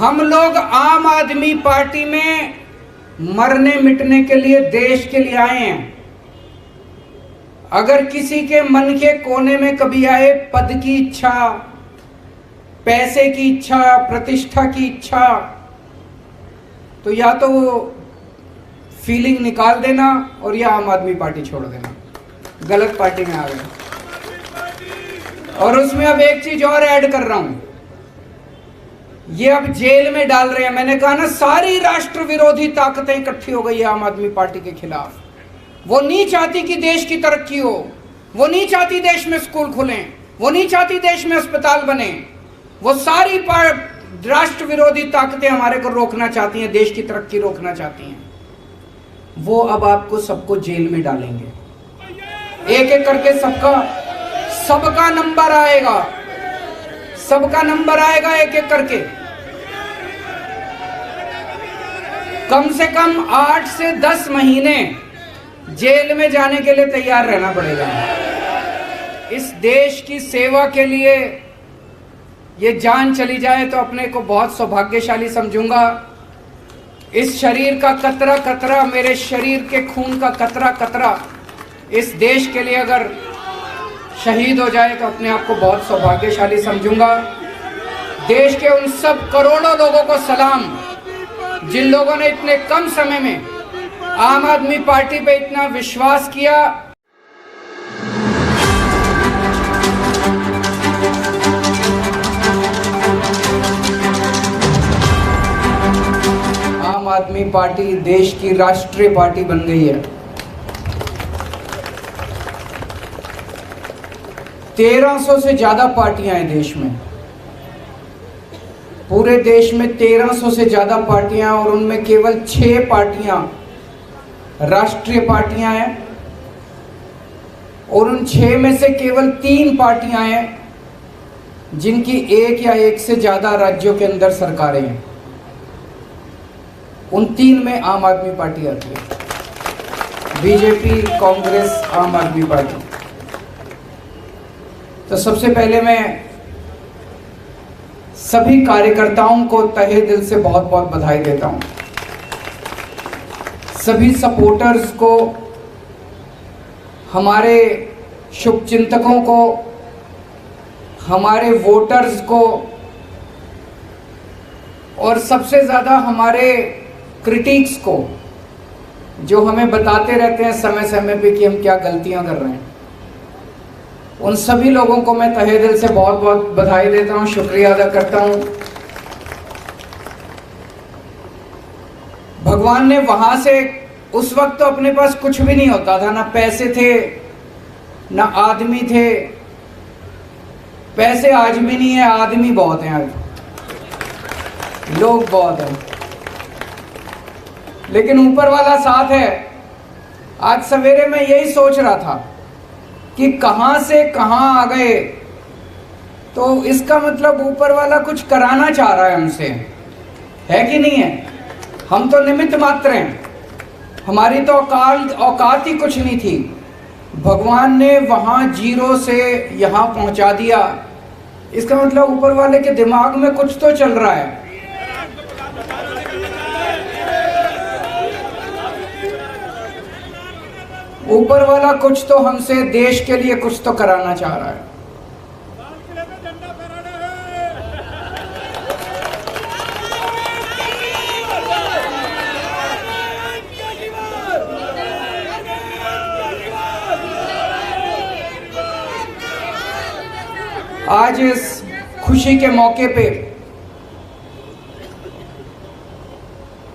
हम लोग आम आदमी पार्टी में मरने मिटने के लिए, देश के लिए आए हैं। अगर किसी के मन के कोने में कभी आए पद की इच्छा, पैसे की इच्छा, प्रतिष्ठा की इच्छा, तो या तो वो फीलिंग निकाल देना और या आम आदमी पार्टी छोड़ देना। गलत पार्टी में आ गए। और उसमें अब एक चीज और ऐड कर रहा हूं, ये अब जेल में डाल रहे हैं। मैंने कहा ना, सारी राष्ट्र विरोधी ताकतें इकट्ठी हो गई है आम आदमी पार्टी के खिलाफ। वो नहीं चाहती कि देश की तरक्की हो, वो नहीं चाहती देश में स्कूल खुलें, वो नहीं चाहती देश में अस्पताल बने। वो सारी राष्ट्र विरोधी ताकतें हमारे को रोकना चाहती हैं, देश की तरक्की रोकना चाहती हैं। वो अब आपको सबको जेल में डालेंगे, एक एक करके सबका नंबर आएगा, सबका नंबर आएगा एक एक करके। कम से कम 8 से 10 महीने जेल में जाने के लिए तैयार रहना पड़ेगा। इस देश की सेवा के लिए ये जान चली जाए तो अपने को बहुत सौभाग्यशाली समझूंगा। इस शरीर का कतरा कतरा, मेरे शरीर के खून का कतरा कतरा इस देश के लिए अगर शहीद हो जाए तो अपने आप को बहुत सौभाग्यशाली समझूंगा। देश के उन सब करोड़ों लोगों को सलाम, जिन लोगों ने इतने कम समय में आम आदमी पार्टी पे इतना विश्वास किया। आम आदमी पार्टी देश की राष्ट्रीय पार्टी बन गई है। 1300 से ज्यादा पार्टियां हैं देश में, पूरे देश में 1300 से ज्यादा पार्टियां, और उनमें केवल 6 पार्टियां राष्ट्रीय पार्टियां हैं, और उन 6 में से केवल 3 पार्टियां हैं जिनकी एक या एक से ज्यादा राज्यों के अंदर सरकारें हैं। उन 3 में आम आदमी पार्टी आती है, बीजेपी, कांग्रेस, आम आदमी पार्टी। तो सबसे पहले मैं सभी कार्यकर्ताओं को तहे दिल से बहुत बहुत बधाई देता हूं। सभी सपोर्टर्स को, हमारे शुभचिंतकों को, हमारे वोटर्स को, और सबसे ज़्यादा हमारे क्रिटिक्स को, जो हमें बताते रहते हैं समय समय पे कि हम क्या गलतियां कर रहे हैं। उन सभी लोगों को मैं तहे दिल से बहुत बहुत बधाई देता हूं, शुक्रिया अदा करता हूं। भगवान ने वहां से, उस वक्त तो अपने पास कुछ भी नहीं होता था, ना पैसे थे ना आदमी थे। पैसे आज भी नहीं है, आदमी बहुत हैं, आज लोग बहुत हैं, लेकिन ऊपर वाला साथ है। आज सवेरे मैं यही सोच रहा था कि कहां से कहां आ गए, तो इसका मतलब ऊपर वाला कुछ कराना चाह रहा है हमसे, है कि नहीं है? हम तो निमित्त मात्र हैं, हमारी तो औकात ही कुछ नहीं थी। भगवान ने वहां जीरो से यहां पहुंचा दिया। इसका मतलब ऊपर वाले के दिमाग में कुछ तो चल रहा है। ऊपर वाला कुछ तो हमसे, देश के लिए कुछ तो कराना चाह रहा है। आज इस खुशी के मौके पे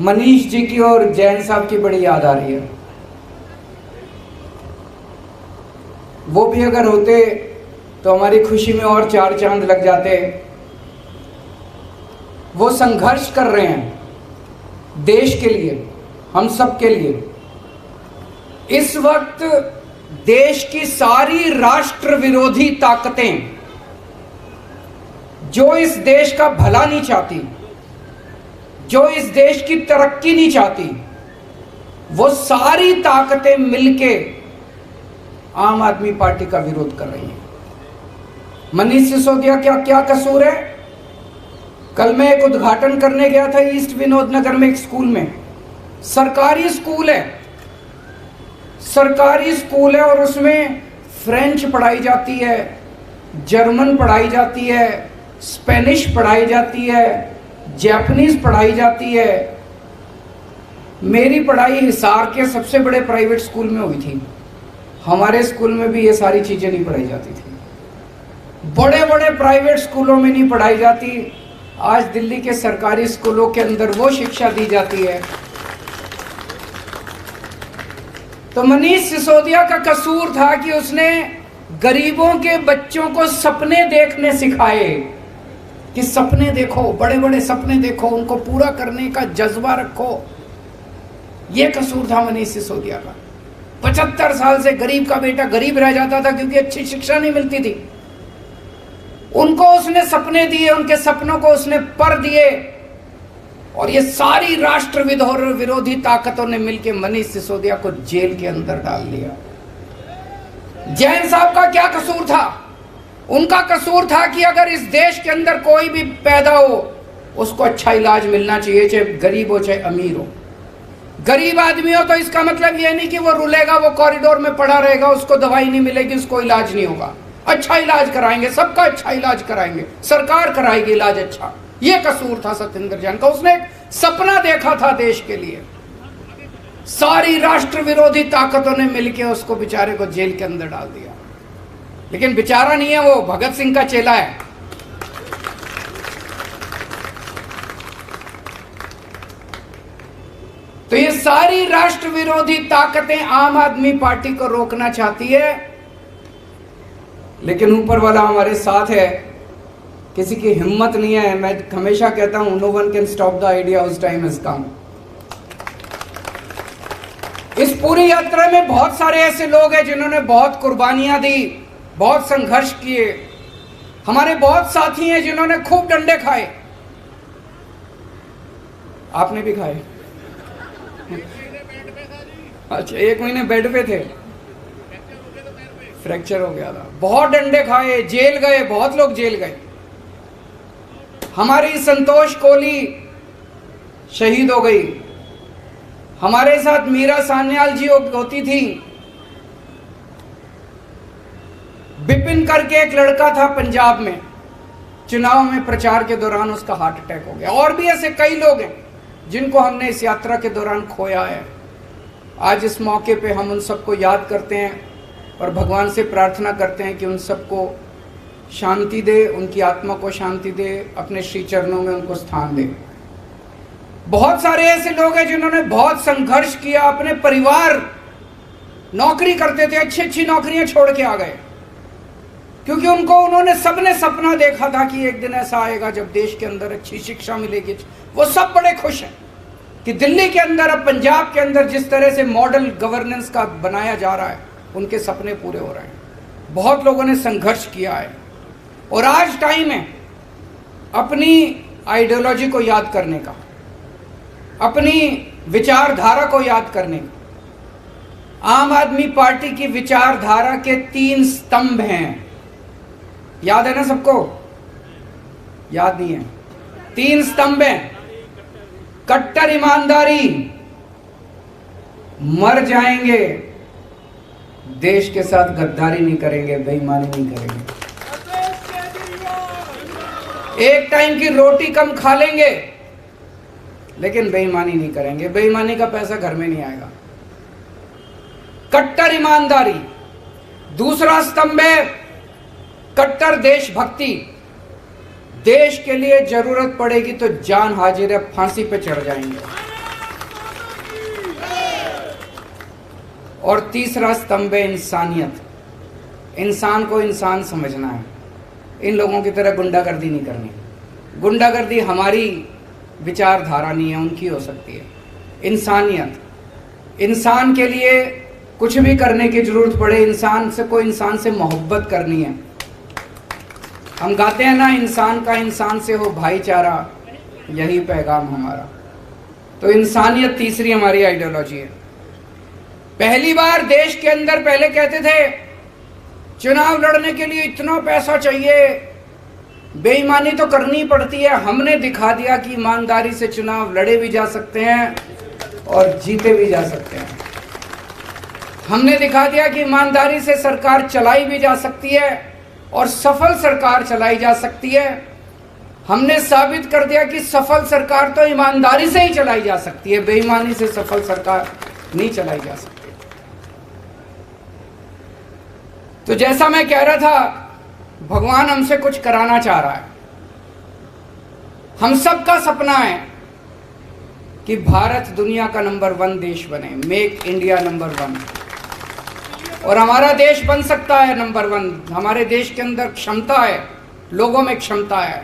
मनीष जी की और जैन साहब की बड़ी याद आ रही है। वो भी अगर होते तो हमारी खुशी में और 4 चांद लग जाते। वो संघर्ष कर रहे हैं देश के लिए, हम सब के लिए। इस वक्त देश की सारी राष्ट्र विरोधी ताकतें, जो इस देश का भला नहीं चाहती, जो इस देश की तरक्की नहीं चाहती, वो सारी ताकतें मिलके आम आदमी पार्टी का विरोध कर रही है। मनीष सिसोदिया क्या क्या कसूर है? कल मैं एक उद्घाटन करने गया था ईस्ट विनोद नगर में एक स्कूल में। सरकारी स्कूल है, सरकारी स्कूल है और उसमें फ्रेंच पढ़ाई जाती है, जर्मन पढ़ाई जाती है, स्पेनिश पढ़ाई जाती है, जापानीज पढ़ाई जाती है। मेरी पढ़ाई हिसार के सबसे बड़े प्राइवेट स्कूल में हुई थी। हमारे स्कूल में भी ये सारी चीजें नहीं पढ़ाई जाती थी। बड़े बड़े प्राइवेट स्कूलों में नहीं पढ़ाई जाती। आज दिल्ली के सरकारी स्कूलों के अंदर वो शिक्षा दी जाती है। तो मनीष सिसोदिया का कसूर था कि उसने गरीबों के बच्चों को सपने देखने सिखाए कि सपने देखो, बड़े बड़े सपने देखो, उनको पूरा करने का जज्बा रखो। यह कसूर था मनीष सिसोदिया का। 75 साल से गरीब का बेटा गरीब रह जाता था क्योंकि अच्छी शिक्षा नहीं मिलती थी। उनको उसने सपने दिए, उनके सपनों को उसने पर दिए और ये सारी राष्ट्र विरोधी ताकतों ने मिलकर मनीष सिसोदिया को जेल के अंदर डाल दिया। जैन साहब का क्या कसूर था? उनका कसूर था कि अगर इस देश के अंदर कोई भी पैदा हो उसको अच्छा इलाज मिलना चाहिए, चाहे गरीब हो चाहे अमीर हो। गरीब आदमी हो तो इसका मतलब यह नहीं कि वो रुलेगा, वो कॉरिडोर में पड़ा रहेगा, उसको दवाई नहीं मिलेगी, उसको इलाज नहीं होगा। अच्छा इलाज कराएंगे, सबका अच्छा इलाज कराएंगे, सरकार कराएगी इलाज अच्छा। यह कसूर था सत्येंद्र जैन का। उसने एक सपना देखा था देश के लिए। सारी राष्ट्र विरोधी ताकतों ने मिलकर उसको बेचारे को जेल के अंदर डाल दिया। लेकिन बेचारा नहीं है, वो भगत सिंह का चेला है। तो ये सारी राष्ट्र विरोधी ताकतें आम आदमी पार्टी को रोकना चाहती है, लेकिन ऊपर वाला हमारे साथ है। किसी की हिम्मत नहीं है। मैं हमेशा कहता हूं, no one can stop the idea whose time has come. इस पूरी यात्रा में बहुत सारे ऐसे लोग हैं जिन्होंने बहुत कुर्बानियां दी, बहुत संघर्ष किए। हमारे बहुत साथी हैं जिन्होंने खूब डंडे खाए। आपने भी खाए? अच्छा, 1 महीने बेड पे थे, फ्रैक्चर हो गया था। बहुत डंडे खाए, जेल गए, बहुत लोग जेल गए। हमारी संतोष कोहली शहीद हो गई। हमारे साथ मीरा सान्याल जी होती थी। बिपिन करके एक लड़का था पंजाब में, चुनाव में प्रचार के दौरान उसका हार्ट अटैक हो गया। और भी ऐसे कई लोग हैं जिनको हमने इस यात्रा के दौरान खोया है। आज इस मौके पे हम उन सबको याद करते हैं और भगवान से प्रार्थना करते हैं कि उन सबको शांति दे, उनकी आत्मा को शांति दे, अपने श्री चरणों में उनको स्थान दे। बहुत सारे ऐसे लोग हैं जिन्होंने बहुत संघर्ष किया। अपने परिवार, नौकरी करते थे, अच्छी अच्छी नौकरियां छोड़ के आ गए क्योंकि उन्होंने सबने सपना देखा था कि एक दिन ऐसा आएगा जब देश के अंदर अच्छी शिक्षा मिलेगी। वो सब बड़े खुश हैं कि दिल्ली के अंदर, अब पंजाब के अंदर जिस तरह से मॉडल गवर्नेंस का बनाया जा रहा है, उनके सपने पूरे हो रहे हैं। बहुत लोगों ने संघर्ष किया है और आज टाइम है अपनी आइडियोलॉजी को याद करने का, अपनी विचारधारा को याद करने का। आम आदमी पार्टी की विचारधारा के 3 स्तंभ हैं। याद है ना सबको? याद नहीं है? 3 स्तंभ हैं। कट्टर ईमानदारी, मर जाएंगे, देश के साथ गद्दारी नहीं करेंगे, बेईमानी नहीं करेंगे, एक टाइम की रोटी कम खा लेंगे लेकिन बेईमानी नहीं करेंगे। बेईमानी का पैसा घर में नहीं आएगा। कट्टर ईमानदारी। दूसरा स्तंभ है कट्टर देशभक्ति। देश के लिए जरूरत पड़ेगी तो जान हाजिर है, फांसी पे चढ़ जाएंगे। और तीसरा स्तंभ है इंसानियत। इंसान को इंसान समझना है। इन लोगों की तरह गुंडागर्दी नहीं करनी। गुंडागर्दी हमारी विचारधारा नहीं है, उनकी हो सकती है। इंसानियत, इंसान के लिए कुछ भी करने की जरूरत पड़े, इंसान से मोहब्बत करनी है। हम गाते हैं ना, इंसान का इंसान से हो भाईचारा, यही पैगाम हमारा। तो इंसानियत तीसरी हमारी आइडियोलॉजी है। पहली बार देश के अंदर पहले कहते थे चुनाव लड़ने के लिए इतना पैसा चाहिए, बेईमानी तो करनी पड़ती है। हमने दिखा दिया कि ईमानदारी से चुनाव लड़े भी जा सकते हैं और जीते भी जा सकते हैं। हमने दिखा दिया कि ईमानदारी से सरकार चलाई भी जा सकती है और सफल सरकार चलाई जा सकती है। हमने साबित कर दिया कि सफल सरकार तो ईमानदारी से ही चलाई जा सकती है, बेईमानी से सफल सरकार नहीं चलाई जा सकती। तो जैसा मैं कह रहा था, भगवान हमसे कुछ कराना चाह रहा है। हम सबका सपना है कि भारत दुनिया का नंबर 1 देश बने, मेक इंडिया नंबर 1। और हमारा देश बन सकता है नंबर 1। हमारे देश के अंदर क्षमता है, लोगों में क्षमता है।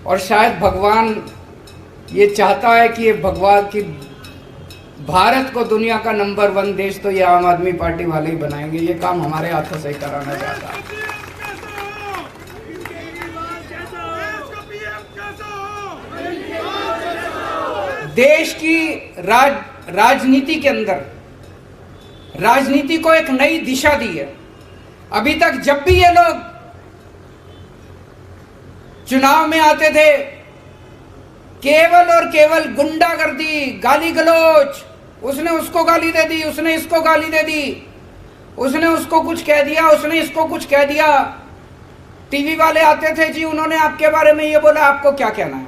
और शायद भगवान ये चाहता है कि ये भगवान की भारत को दुनिया का नंबर 1 देश तो ये आम आदमी पार्टी वाले ही बनाएंगे। ये काम हमारे हाथों से ही कराना चाहता है। देश की राजनीति के अंदर राजनीति को एक नई दिशा दी है। अभी तक जब भी ये लोग चुनाव में आते थे, केवल और केवल गुंडागर्दी, गाली गलौज, उसने उसको गाली दे दी, उसने इसको गाली दे दी, उसने उसको कुछ कह दिया, उसने इसको कुछ कह दिया। टीवी वाले आते थे, जी उन्होंने आपके बारे में ये बोला, आपको क्या कहना है?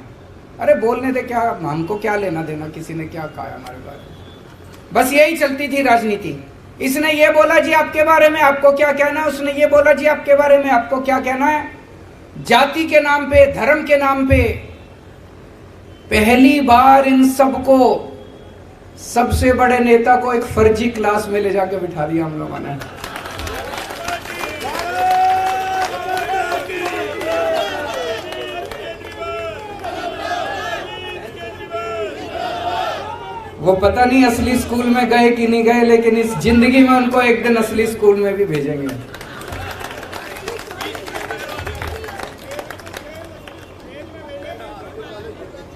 अरे बोलने दे, क्या हमको क्या लेना देना किसी ने क्या कहा हमारे बारे में। बस यही चलती थी राजनीति। इसने ये बोला जी आपके बारे में, आपको क्या कहना है? उसने ये बोला जी आपके बारे में, आपको क्या कहना है? जाति के नाम पे, धर्म के नाम पे पहली बार इन सबको, सबसे बड़े नेता को एक फर्जी क्लास में ले जाके बिठा दिया हम लोगों ने। वो पता नहीं असली स्कूल में गए कि नहीं गए, लेकिन इस जिंदगी में उनको एक दिन असली स्कूल में भी भेजेंगे।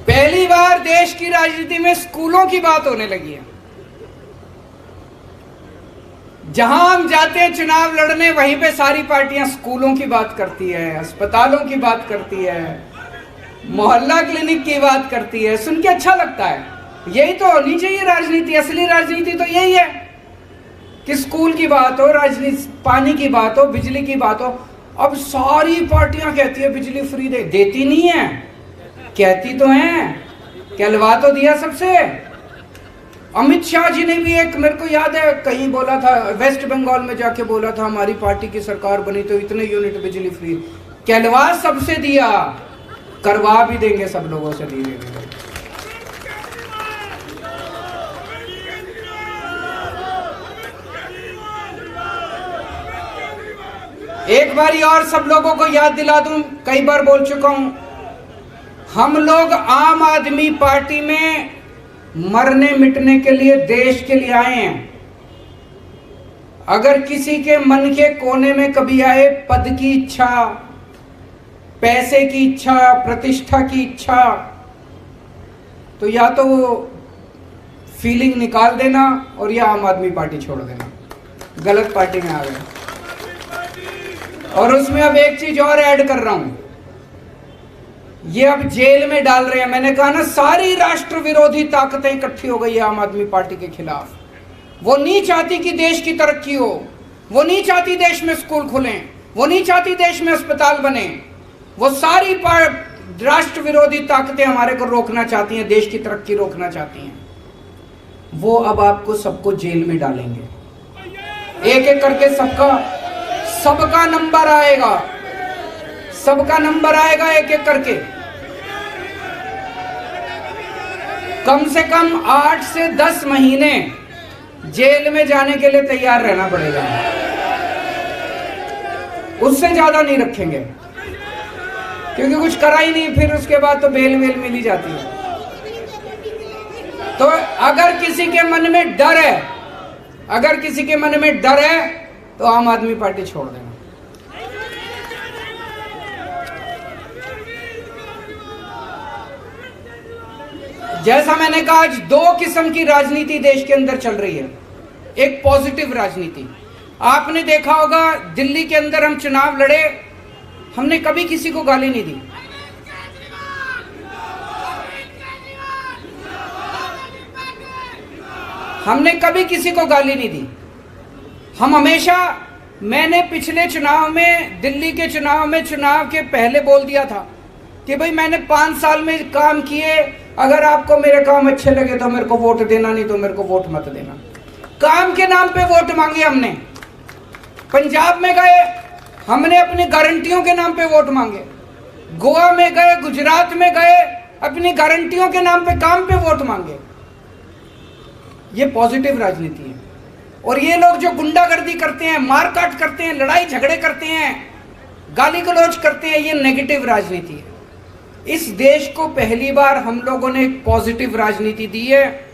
पहली बार देश की राजनीति में स्कूलों की बात होने लगी है। जहां हम जाते हैं चुनाव लड़ने, वहीं पे सारी पार्टियां स्कूलों की बात करती है, अस्पतालों की बात करती है, मोहल्ला क्लिनिक की बात करती है। सुन के अच्छा लगता है। यही तो होनी चाहिए राजनीति। असली राजनीति तो यही है कि स्कूल की बात हो, राजनीति, पानी की बात हो, बिजली की बात हो। अब सारी पार्टियां कहती है बिजली फ्री दे, देती नहीं है, कहती तो हैं, कहलवा तो दिया सबसे। अमित शाह जी ने भी एक, मेरे को याद है कहीं बोला था, वेस्ट बंगाल में जाके बोला था हमारी पार्टी की सरकार बनी तो इतने यूनिट बिजली फ्री, कहलवा सबसे दिया, करवा भी देंगे सब लोगों से धीरे धीरे। एक बारी और सब लोगों को याद दिला दूं, कई बार बोल चुका हूं, हम लोग आम आदमी पार्टी में मरने मिटने के लिए, देश के लिए आए हैं। अगर किसी के मन के कोने में कभी आए पद की इच्छा, पैसे की इच्छा, प्रतिष्ठा की इच्छा, तो या तो वो फीलिंग निकाल देना और या आम आदमी पार्टी छोड़ देना। गलत पार्टी में आ गए। और उसमें अब एक चीज और ऐड कर रहा हूं, ये अब जेल में डाल रहे हैं। मैंने कहा ना, सारी राष्ट्र विरोधी ताकतें इकट्ठी हो गई है आम आदमी पार्टी के खिलाफ। वो नहीं चाहती कि देश की तरक्की हो, वो नहीं चाहती देश में स्कूल खुलें, वो नहीं चाहती देश में अस्पताल बने। वो सारी राष्ट्र विरोधी ताकतें हमारे को रोकना चाहती हैं, देश की तरक्की रोकना चाहती हैं। वो अब आपको सबको जेल में डालेंगे, एक एक करके सबका नंबर आएगा, सबका नंबर आएगा एक एक करके। कम से कम 8 से 10 महीने जेल में जाने के लिए तैयार रहना पड़ेगा, उससे ज्यादा नहीं रखेंगे, क्योंकि कुछ करा ही नहीं, फिर उसके बाद तो बेल वेल मिली जाती है। तो अगर किसी के मन में डर है, अगर किसी के मन में डर है तो आम आदमी पार्टी छोड़ देना। जैसा मैंने कहा, आज 2 किस्म की राजनीति देश के अंदर चल रही है। एक पॉजिटिव राजनीति, आपने देखा होगा दिल्ली के अंदर हम चुनाव लड़े, हमने कभी किसी को गाली नहीं दी। हमने कभी किसी को गाली नहीं दी। हम हमेशा, मैंने पिछले चुनाव में, दिल्ली के चुनाव के पहले बोल दिया था कि भाई मैंने 5 साल में काम किए, अगर आपको मेरे काम अच्छे लगे तो मेरे को वोट देना, नहीं तो मेरे को वोट मत देना। काम के नाम पे वोट मांगे हमने। पंजाब में गए, हमने अपनी गारंटियों के नाम पे वोट मांगे। गोवा में गए, गुजरात में गए, अपनी गारंटियों के नाम पे काम पे वोट मांगे। ये पॉजिटिव राजनीति है। और ये लोग जो गुंडागर्दी करते हैं, मारकाट करते हैं, लड़ाई झगड़े करते हैं, गाली गलौज करते हैं, ये नेगेटिव राजनीति है। इस देश को पहली बार हम लोगों ने एक पॉजिटिव राजनीति दी है।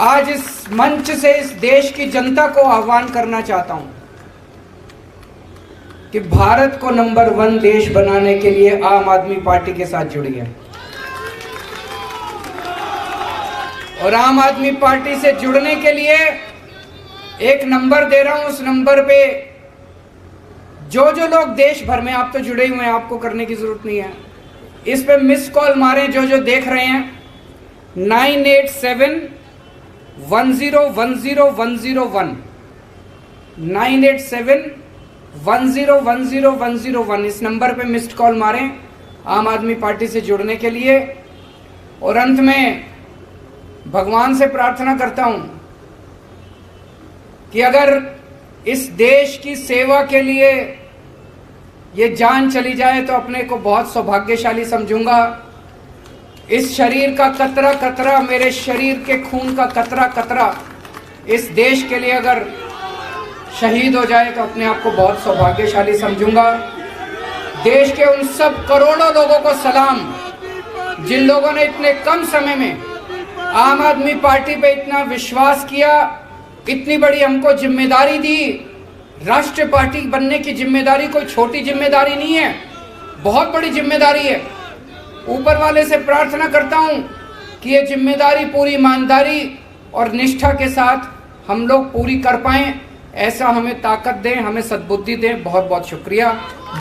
आज इस मंच से इस देश की जनता को आह्वान करना चाहता हूं कि भारत को नंबर 1 देश बनाने के लिए आम आदमी पार्टी के साथ जुड़िए। और आम आदमी पार्टी से जुड़ने के लिए एक नंबर दे रहा हूं, उस नंबर पे जो लोग देश भर में, आप तो जुड़े हुए हैं, आपको करने की जरूरत नहीं है, इस पे मिस कॉल मारें जो देख रहे हैं। 987-1010-101 987-1010-101 इस नंबर पे मिस्ड कॉल मारें आम आदमी पार्टी से जुड़ने के लिए। और अंत में भगवान से प्रार्थना करता हूं कि अगर इस देश की सेवा के लिए ये जान चली जाए तो अपने को बहुत सौभाग्यशाली समझूंगा। इस शरीर का कतरा कतरा, मेरे शरीर के खून का कतरा कतरा इस देश के लिए अगर शहीद हो जाए तो अपने आप को बहुत सौभाग्यशाली समझूंगा। देश के उन सब करोड़ों लोगों को सलाम जिन लोगों ने इतने कम समय में आम आदमी पार्टी पे इतना विश्वास किया, इतनी बड़ी हमको जिम्मेदारी दी। राष्ट्रीय पार्टी बनने की जिम्मेदारी कोई छोटी जिम्मेदारी नहीं है, बहुत बड़ी जिम्मेदारी है। ऊपर वाले से प्रार्थना करता हूं कि ये जिम्मेदारी पूरी ईमानदारी और निष्ठा के साथ हम लोग पूरी कर पाएं, ऐसा हमें ताकत दें, हमें सद्बुद्धि दें। बहुत बहुत शुक्रिया।